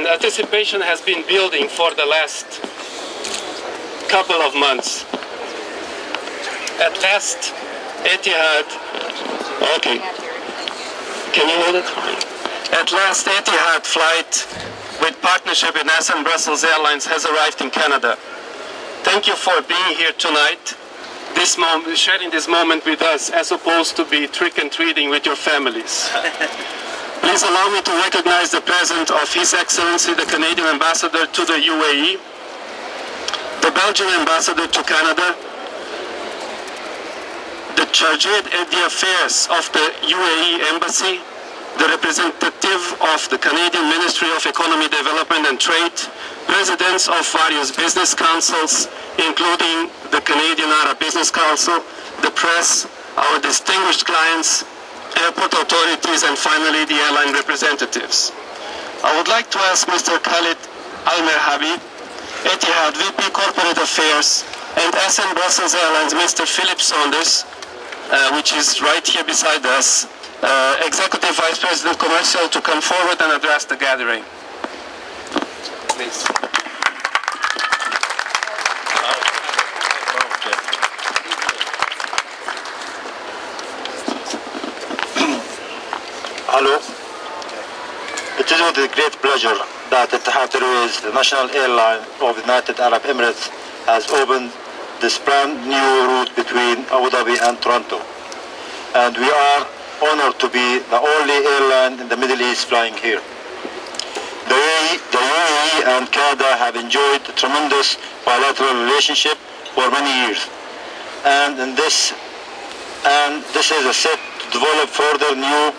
Anticipation has been building for the last couple of months. At last, Etihad. Okay. Can you hold it? At last, Etihad flight with partnership with SM Brussels Airlines has arrived in Canada. Thank you for being here tonight, sharing this moment with us, as opposed to be trick-and-treating with your families. Please allow me to recognize the presence of His Excellency, the Canadian Ambassador to the UAE, the Belgian Ambassador to Canada, the Chargé d'Affaires of the UAE Embassy, the representative of the Canadian Ministry of Economy, Development and Trade, presidents of various business councils, including the Canadian Arab Business Council, the press, our distinguished clients, airport authorities, and finally the airline representatives. I would like to ask Mr. Khalid Al-Merhabi, Etihad VP Corporate Affairs, and SM Brussels Airlines, Mr. Philip Saunders, which is right here beside us, Executive Vice President Commercial, to come forward and address the gathering. Please. Hello. It is with great pleasure that Etihad Airways, the national airline of the United Arab Emirates, has opened this brand new route between Abu Dhabi and Toronto. And we are honored to be the only airline in the Middle East flying here. The UAE and Canada have enjoyed a tremendous bilateral relationship for many years. And this is a set to develop further new.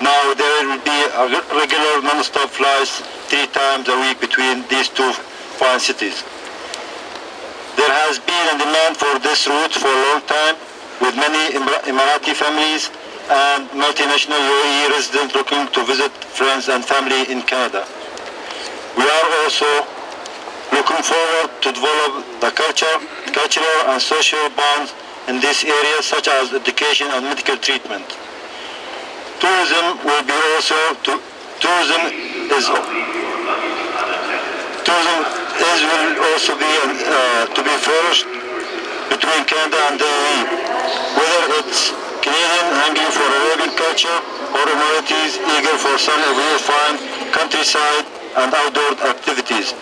Now there will be a regular non-stop flights 3 times a week between these two fine cities. There has been a demand for this route for a long time, with many Emirati families and multinational UAE residents looking to visit friends and family in Canada. We are also looking forward to develop the cultural and social bonds in this area, such as education and medical treatment. Tourism will be also will also be to be flourished between Canada and the UAE, whether it's Canadian hungry for Arabian culture or Emiratis eager for some of your fine countryside and outdoor activities.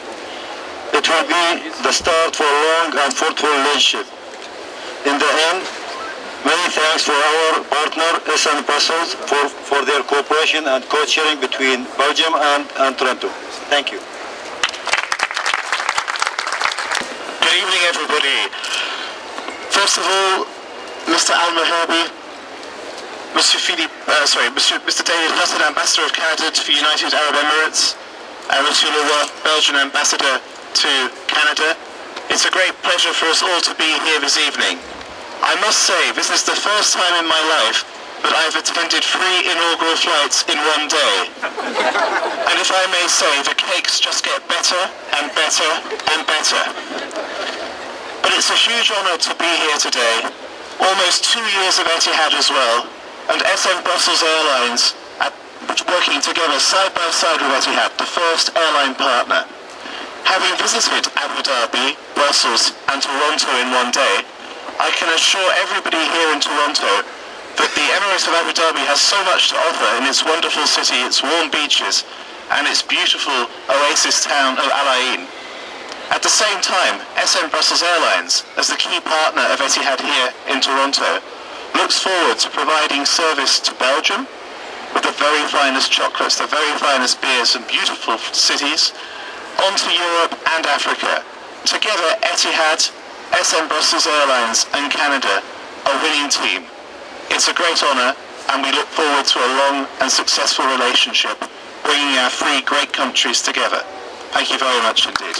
It will be the start for a long and fruitful relationship. In the end, many thanks for our partner SM Brussels for their cooperation and co-sharing between Belgium and Toronto. Thank you. Good evening, everybody. First of all, Mr. Al-Merhabi, Mr. David Hutton, Ambassador of Canada to the United Arab Emirates, and Monsieur Leroy, Belgian Ambassador to Canada. It's a great pleasure for us all to be here this evening. I must say, this is the first time in my life that I've attended 3 inaugural flights in one day. And if I may say, the cakes just get better and better and better. But it's a huge honour to be here today. Almost 2 years of Etihad as well, and SM Brussels Airlines working together side by side with Etihad, the first airline partner. Having visited Abu Dhabi, Brussels and Toronto in one day, I can assure everybody here in Toronto that the Emirates of Abu Dhabi has so much to offer in its wonderful city, its warm beaches, and its beautiful oasis town of Al Ain. At the same time, SM Brussels Airlines, as the key partner of Etihad here in Toronto, looks forward to providing service to Belgium with the very finest chocolates, the very finest beers and beautiful cities, onto Europe and Africa. Together, Etihad, SM Brussels Airlines and Canada, a winning team. It's a great honour, and we look forward to a long and successful relationship, bringing our 3 great countries together. Thank you very much indeed.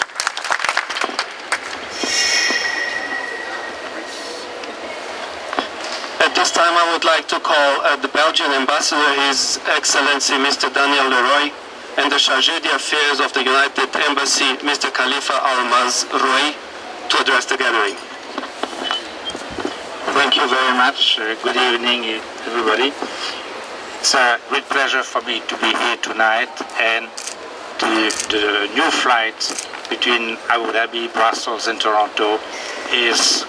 At At this time, I would like to call the Belgian ambassador, His Excellency Mr. Daniel Leroy, and the Chargé d'Affaires of the United Embassy, Mr. Khalifa Almaz Roy, to address the gathering. Thank you very much. Good evening, everybody. It's a great pleasure for me to be here tonight, and the new flight between Abu Dhabi, Brussels, and Toronto is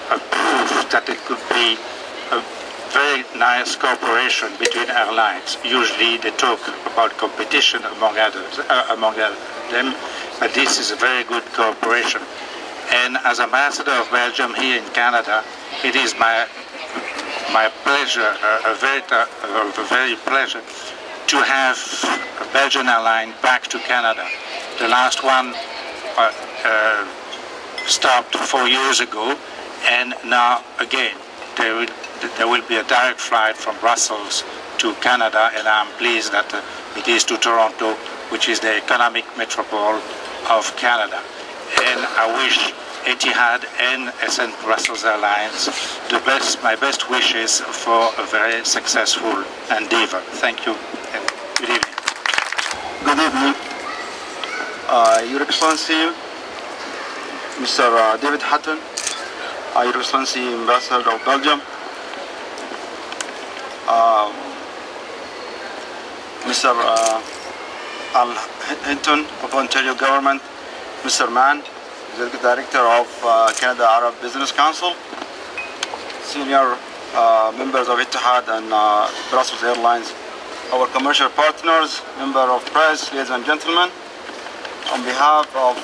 a proof that it could be a very nice cooperation between airlines. Usually they talk about competition among them, but this is a very good cooperation. And as ambassador of Belgium here in Canada, it is my pleasure, a very pleasure, to have a Belgian airline back to Canada. The last one stopped 4 years ago, and now again there will be a direct flight from Brussels to Canada, and I'm pleased that it is to Toronto, which is the economic metropole of Canada. And I wish Etihad and SN Brussels Airlines my best wishes for a very successful endeavor. Thank you and good evening. Good evening. Your Excellency, Mr. David Hutton, Your Excellency Ambassador of Belgium, Mr. Al Hinton of Ontario Government, Mr. Mann, Executive Director of Canada Arab Business Council, senior members of Etihad and Brussels Airlines, our commercial partners, member of press, ladies and gentlemen, on behalf of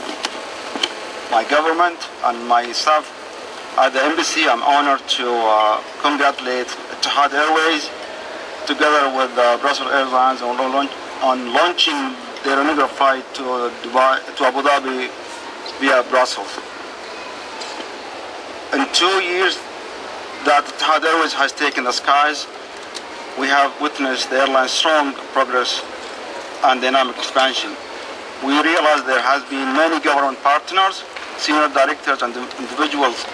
my government and my staff at the embassy, I'm honored to congratulate Etihad Airways together with Brussels Airlines on launching their inaugural flight to Abu Dhabi via Brussels. In 2 years that Etihad Airways has taken the skies, we have witnessed the airline's strong progress and dynamic expansion. We realize there has been many government partners, senior directors and individuals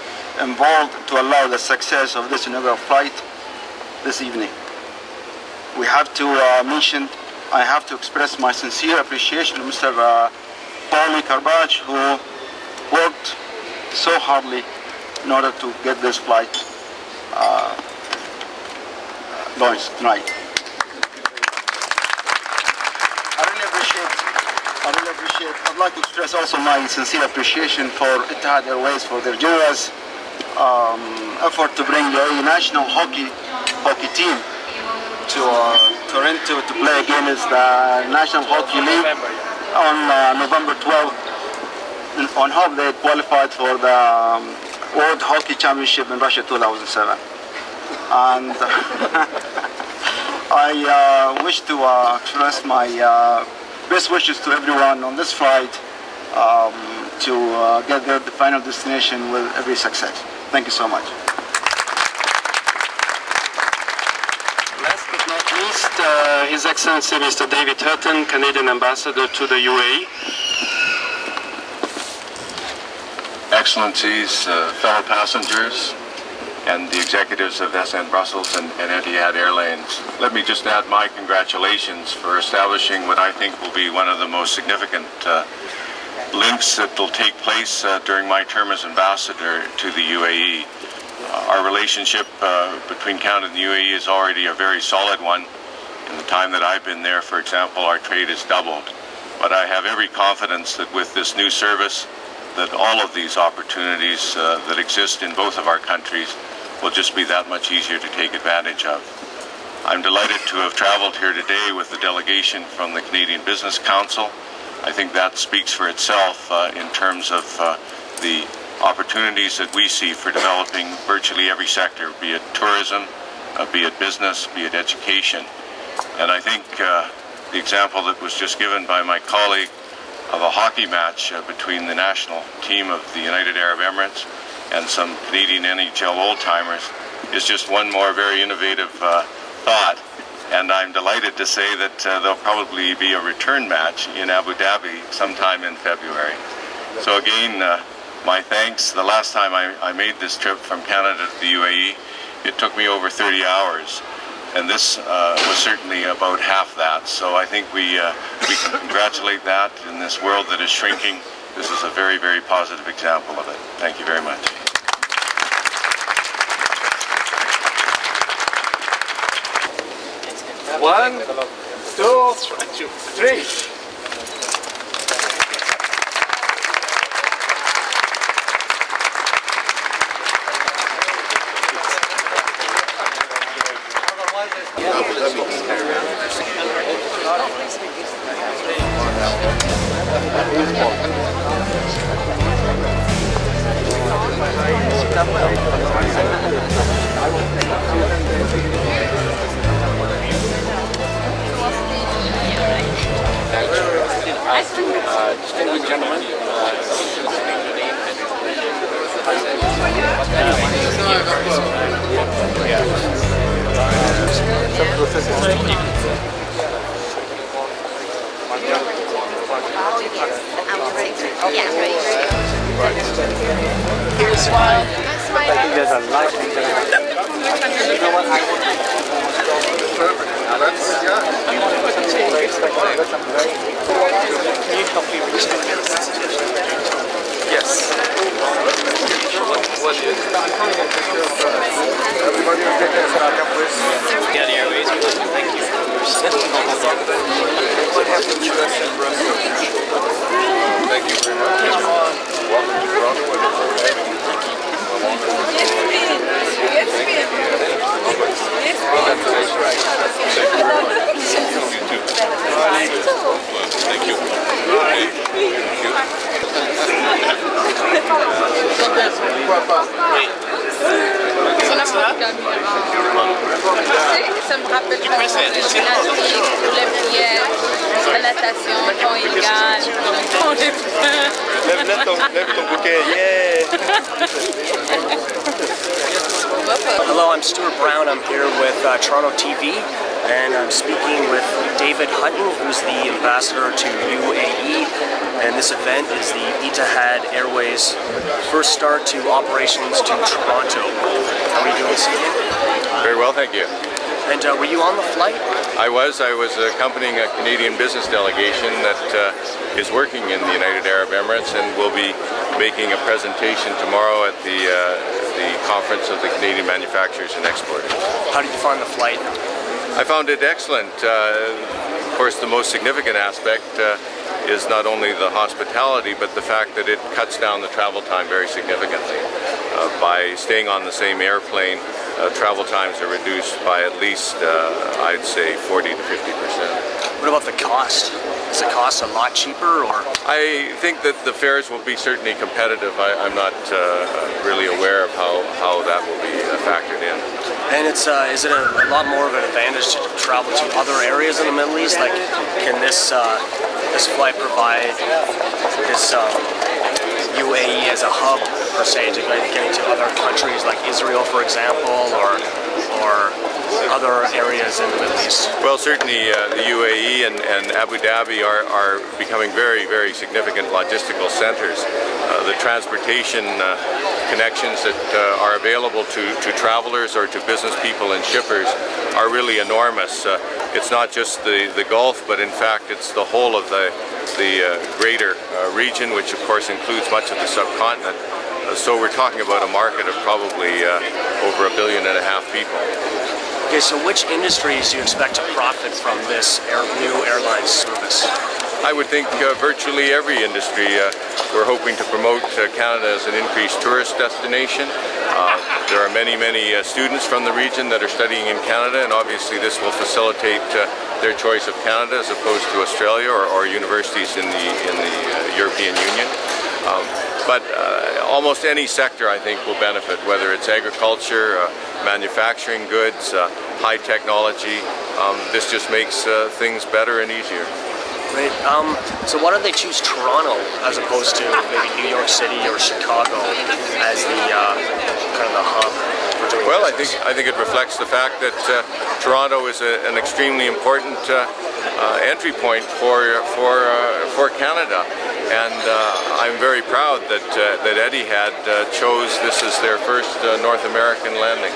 involved to allow the success of this inaugural flight this evening. We have to I have to express my sincere appreciation to Mr. Paul Karbach, who worked so hardly in order to get this flight launched tonight. I'd like to express also my sincere appreciation for Etihad Airways for their generous effort to bring the national hockey team to Toronto to play against the National Hockey League on November 12th. On hope they qualified for the World Hockey Championship in Russia 2007. And I wish to express my best wishes to everyone on this flight to get there the final destination with every success. Thank you so much. Last but not least, His Excellency Mr. David Hutton, Canadian Ambassador to the UAE. Excellencies, fellow passengers, and the executives of SN Brussels and Etihad Airlines. Let me just add my congratulations for establishing what I think will be one of the most significant links that will take place during my term as ambassador to the UAE. Our relationship between Canada and the UAE is already a very solid one. In the time that I've been there, for example, our trade has doubled. But I have every confidence that with this new service, that all of these opportunities that exist in both of our countries will just be that much easier to take advantage of. I'm delighted to have traveled here today with the delegation from the Canadian Business Council. I think that speaks for itself in terms of the opportunities that we see for developing virtually every sector, be it tourism, be it business, be it education. And I think the example that was just given by my colleague of a hockey match between the national team of the United Arab Emirates and some Canadian NHL old-timers is just one more very innovative thought. And I'm delighted to say that there'll probably be a return match in Abu Dhabi sometime in February. So again, my thanks. The last time I made this trip from Canada to the UAE, it took me over 30 hours. And this was certainly about half that. So I think we can congratulate that in this world that is shrinking. This is a very, very positive example of it. Thank you very much. One, two, three. Distinguished gentlemen, there's a light. Yes. Yeah, the airways. Thank you. What happened to us in Brussels? Thank you very much. Welcome to Toronto. Thank you. Ça me rappelle la prière, la natation, le pont illégal, le pont des fleurs. Lève ton bouquet, yeah! Hello, I'm Stuart Brown. I'm here with TorontoTV, and I'm speaking with David Hutton, who's the ambassador to UAE. And this event is the Etihad Airways first start to operations to Toronto. How are you doing, Steve? Very well, thank you. And were you on the flight? I was accompanying a Canadian business delegation that is working in the United Arab Emirates and will be making a presentation tomorrow at the conference of the Canadian manufacturers and exporters. How did you find the flight? I found it excellent. Of course, the most significant aspect is not only the hospitality, but the fact that it cuts down the travel time very significantly. By staying on the same airplane, travel times are reduced by at least, I'd say, 40 to 50%. What about the cost? Is the cost a lot cheaper, or? I think that the fares will be certainly competitive. I'm not really aware of how that will be factored in. And is it a lot more of an advantage to travel to other areas in the Middle East? Like, can this flight provide this UAE as a hub, per se, to getting to other countries like Israel, for example, or other areas in the Middle East? Well, certainly the UAE and Abu Dhabi are becoming very, very significant logistical centers. The transportation connections that are available to travelers or to business people and shippers are really enormous. It's not just the Gulf, but in fact it's the whole of the greater region, which of course includes much of the subcontinent. So we're talking about a market of probably over 1.5 billion people. Okay, so which industries do you expect to profit from this new airline service? I would think virtually every industry. We're hoping to promote Canada as an increased tourist destination. There are many students from the region that are studying in Canada, and obviously this will facilitate their choice of Canada as opposed to Australia or universities in the European Union. But almost any sector, I think, will benefit, whether it's agriculture, manufacturing goods, high technology. This just makes things better and easier. Great. So why don't they choose Toronto as opposed to maybe New York City or Chicago as the kind of the hub for doing Well, business? I think it reflects the fact that Toronto is an extremely important entry point for Canada, and I'm very proud that Etihad chose this as their first North American landing.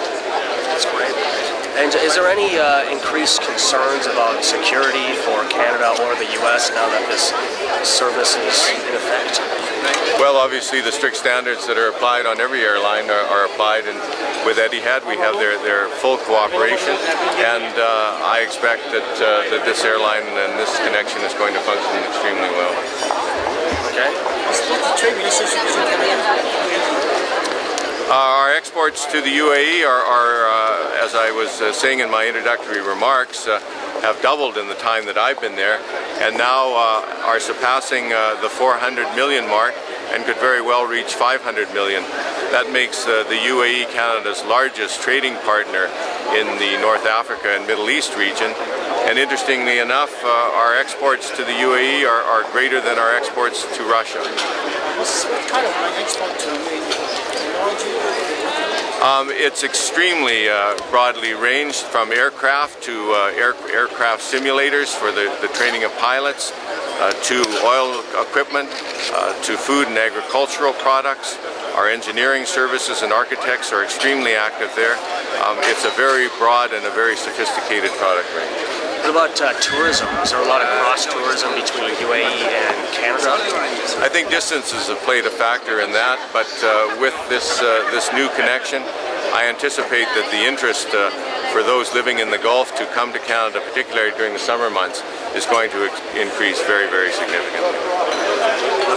And is there any increased concerns about security for Canada or the U.S. now that this service is in effect? Well, obviously the strict standards that are applied on every airline are applied, and with Etihad we have their full cooperation, and I expect that this airline and this connection is going to function extremely well. Okay. Our exports to the UAE are as I was saying in my introductory remarks, have doubled in the time that I've been there, and now are surpassing the 400 million mark and could very well reach 500 million. That makes the UAE Canada's largest trading partner in the North Africa and Middle East region. And interestingly enough, our exports to the UAE are greater than our exports to Russia. What kind of export to technology? It's extremely broadly ranged, from aircraft to aircraft simulators for the training of pilots, to oil equipment, to food and agricultural products. Our engineering services and architects are extremely active there. It's a very broad and a very sophisticated product range. What about tourism? Is there a lot of cross-tourism between UAE and Canada? I think distances have played a factor in that, but with this new connection, I anticipate that the interest for those living in the Gulf to come to Canada, particularly during the summer months, is going to increase very, very significantly.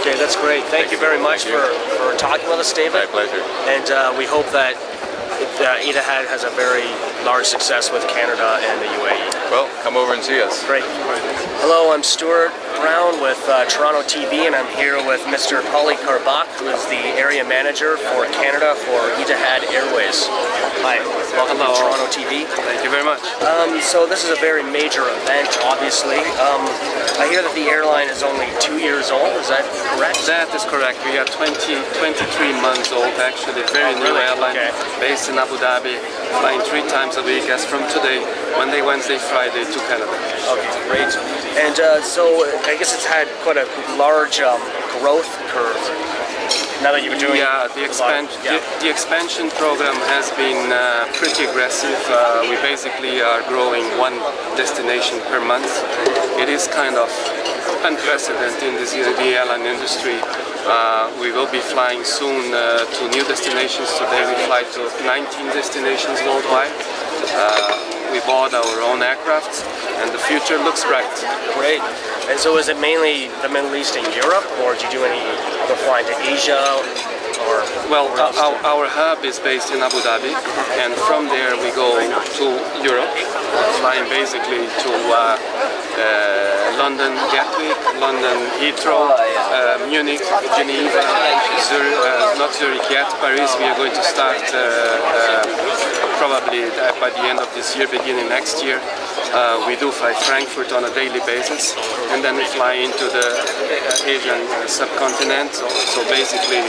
Okay, that's great. Thank you very much for talking with us, David. My pleasure. And we hope that Etihad has a very large success with Canada and the UAE. Well, come over and see us. Great. Hello, I'm Stuart Brown with Toronto TV, and I'm here with Mr. Polly Karbach, who is the area manager for Canada for Etihad Airways. Hi, welcome to Toronto TV. Thank you very much. So this is a very major event, obviously. I hear that the airline is only 2 years old. Is that correct? That is correct. We are 23 months old, actually. Very new airline, based in Abu Dhabi, flying 3 times a week as from today, Monday, Wednesday, Friday to Canada. Okay, great. And so I guess it's had quite a large growth curve. Now that you're doing the expansion program has been pretty aggressive. We basically are growing 1 destination per month. It is kind of unprecedented in the airline industry. We will be flying soon to new destinations. Today we fly to 19 destinations worldwide. We bought our own aircraft, and the future looks bright. Great. And so is it mainly the Middle East and Europe, or do you do any other flying to Asia? Or well, our hub is based in Abu Dhabi, and from there we go to Europe, flying basically to London Gatwick, London Heathrow, Munich, Geneva, not Zurich yet, Paris. We are going to start probably by the end of this year, beginning next year. We do fly Frankfurt on a daily basis, and then we fly into the Asian subcontinent, so basically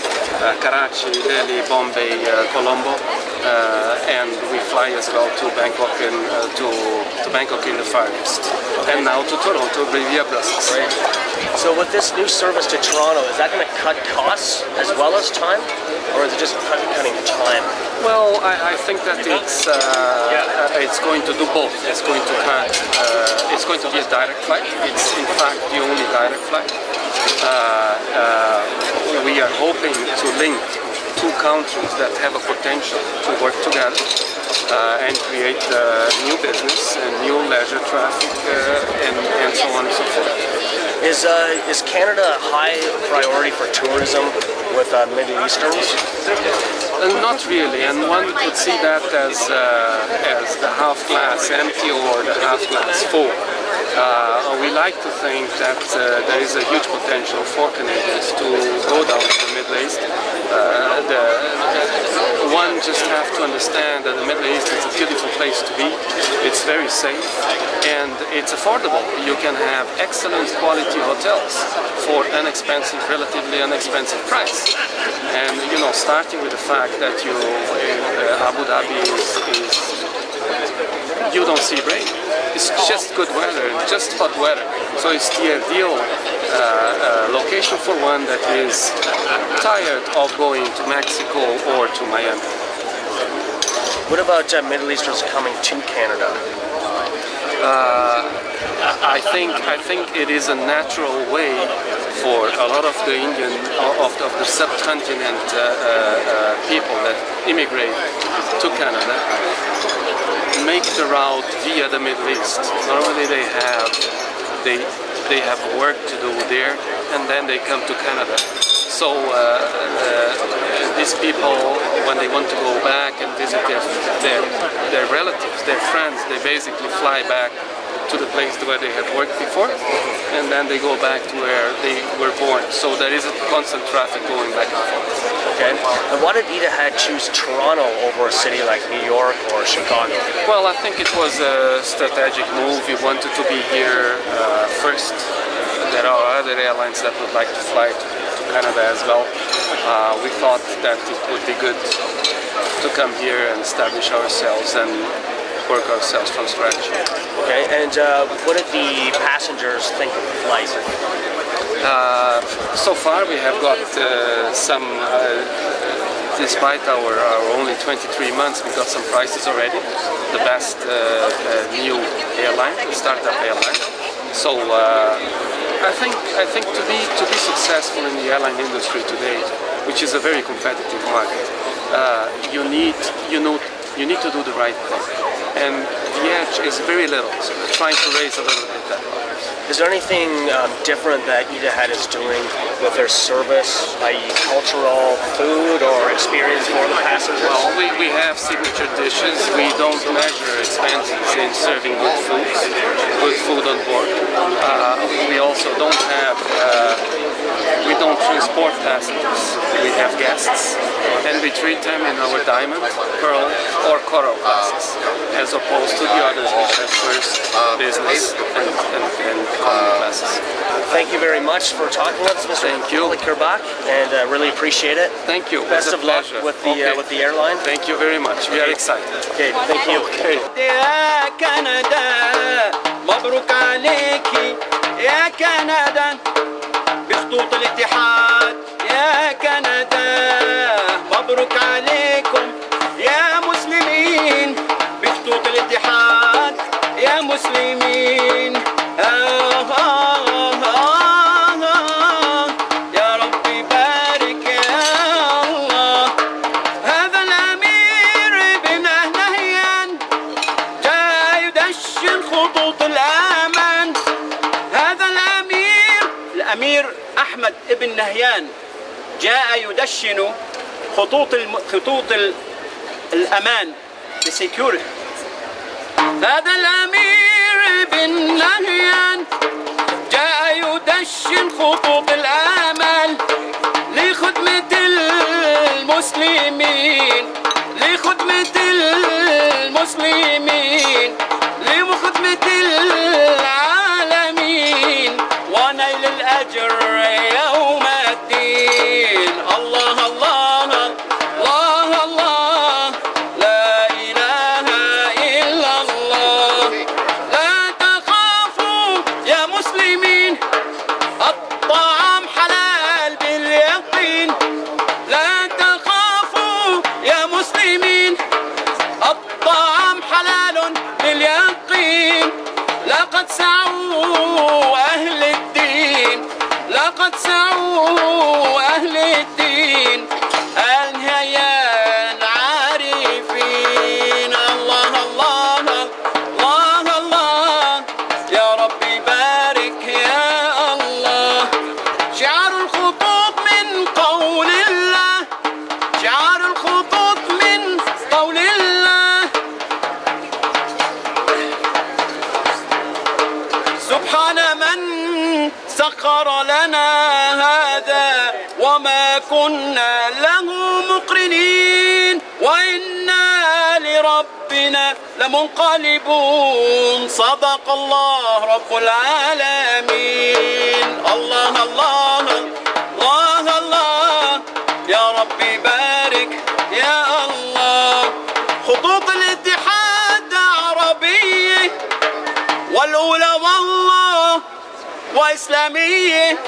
Karachi, Delhi, Bombay, Colombo, and we fly as well to Bangkok and to Bangkok in the Far East, and now to Toronto via Brussels. Great. So with this new service to Toronto, is that going to cut costs as well as time, or is it just cutting time? Well, I think that it's going to do both. It's going to cut. It's going to be a direct flight. It's in fact the only direct flight. We are hoping to link 2 countries that have a potential to work together and create new business and new leisure traffic and so on and so forth. Is Canada a high priority for tourism with Middle Easterns? Not really, and one could see that as the half glass empty or the half glass full. We like to think that there is a huge potential for Canadians to go down to the Middle East. One just have to understand that the Middle East is a beautiful place to be. It's very safe and it's affordable. You can have excellent quality hotels for relatively inexpensive price. And starting with the fact that Abu Dhabi you don't see rain. It's just good weather, just hot weather. So it's the ideal location for one that is tired of going to Mexico or to Miami. What about Middle Easterns coming to Canada? I think it is a natural way for a lot of the Indian of the subcontinent people that immigrate to Canada make the route via the Middle East. Normally they have work to do there, and then they come to Canada. So these people, when they want to go back and visit their relatives, their friends, they basically fly back to the place where they have worked before, and then they go back to where they were born. So there is a constant traffic going back and forth. Okay. And why did Etihad choose Toronto over a city like New York or Chicago? Well, I think it was a strategic move. We wanted to be here first. There are other airlines that would like to fly to Canada as well. We thought that it would be good to come here and establish ourselves and work ourselves from scratch. Okay, and what did the passengers think of the flight? So far we have got some, despite our only 23 months, we got some prizes already. The best new airline, the startup airline. So I think to be successful in the airline industry today, which is a very competitive market, you need to do the right thing. And the edge is very little, so we're trying to raise a little bit that bar. Is there anything different that Etihad is doing with their service, i.e. cultural, food, or experience for the passengers? Well, we have signature dishes. We don't measure expenses in serving good food on board. We also don't have, we don't transport passengers. We have guests, and we treat them in our diamond, pearl, or coral classes, as opposed to the others which have first, business, and economy classes. Thank you very much for talking with us, Mr. Kirbach, and really appreciate it. Thank you. Best of luck with the airline. Thank you very much. We are excited. Okay, thank you. Okay. يا كندا مبروك عليكي يا كندا بخطوط الاتحاد يا كندا مبروك عليكم يا مسلمين بخطوط الاتحاد يا مسلمين يا ربي بارك يا الله هذا الأمير بن نهيان جاء يدشن خطوط الأمان هذا الأمير أحمد ابن نهيان جاء يدشن خطوط الأمان بسيكوريتي هذا الأمير بن نهيان جاء يدشن خطوط الآمال لخدمة المسلمين لخدمة المسلمين لخدمة العالمين ونيل الأجر يوم الدين الله الله الله الله لا إله إلا الله لا تخافوا يا مسلمين الطعام حلال باليقين لا تخافوا يا مسلمين الطعام حلال باليقين لقد سعوا أهل الدين لقد سعوا أهل الدين الهيان عارفين الله الله الله الله يا ربي بارك يا الله شعار الخطوط من قول الله شعار الخطوط من قول الله سبحان من سخر لنا هذا وما كنا له مقرنين وإنا لربنا لمنقلبون صدق الله رب العالمين الله الله الله الله يا ربي بارك يا الله خطوط الاتحاد عربية والأولى والله وإسلامية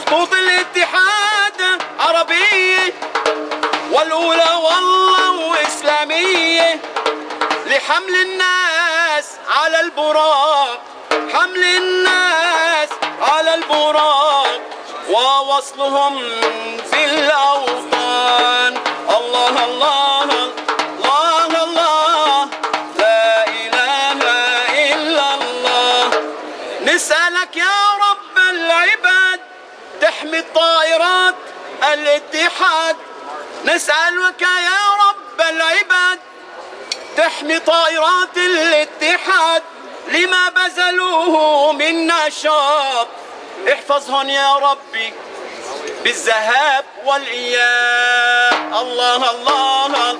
خطوط الاتحاد عربية والأولى والله إسلامية لحمل الناس على البراق، حمل الناس على البراق ووصلهم في الأوطان. الله الله الله الله لا إله إلا الله. نسألك يا رب العباد تحمي الطائرات الاتحاد، نسألك يا رب العباد تحمي طائرات الاتحاد لما بذلوه من نشاط. احفظهن يا ربي بالذهاب والإياب. الله الله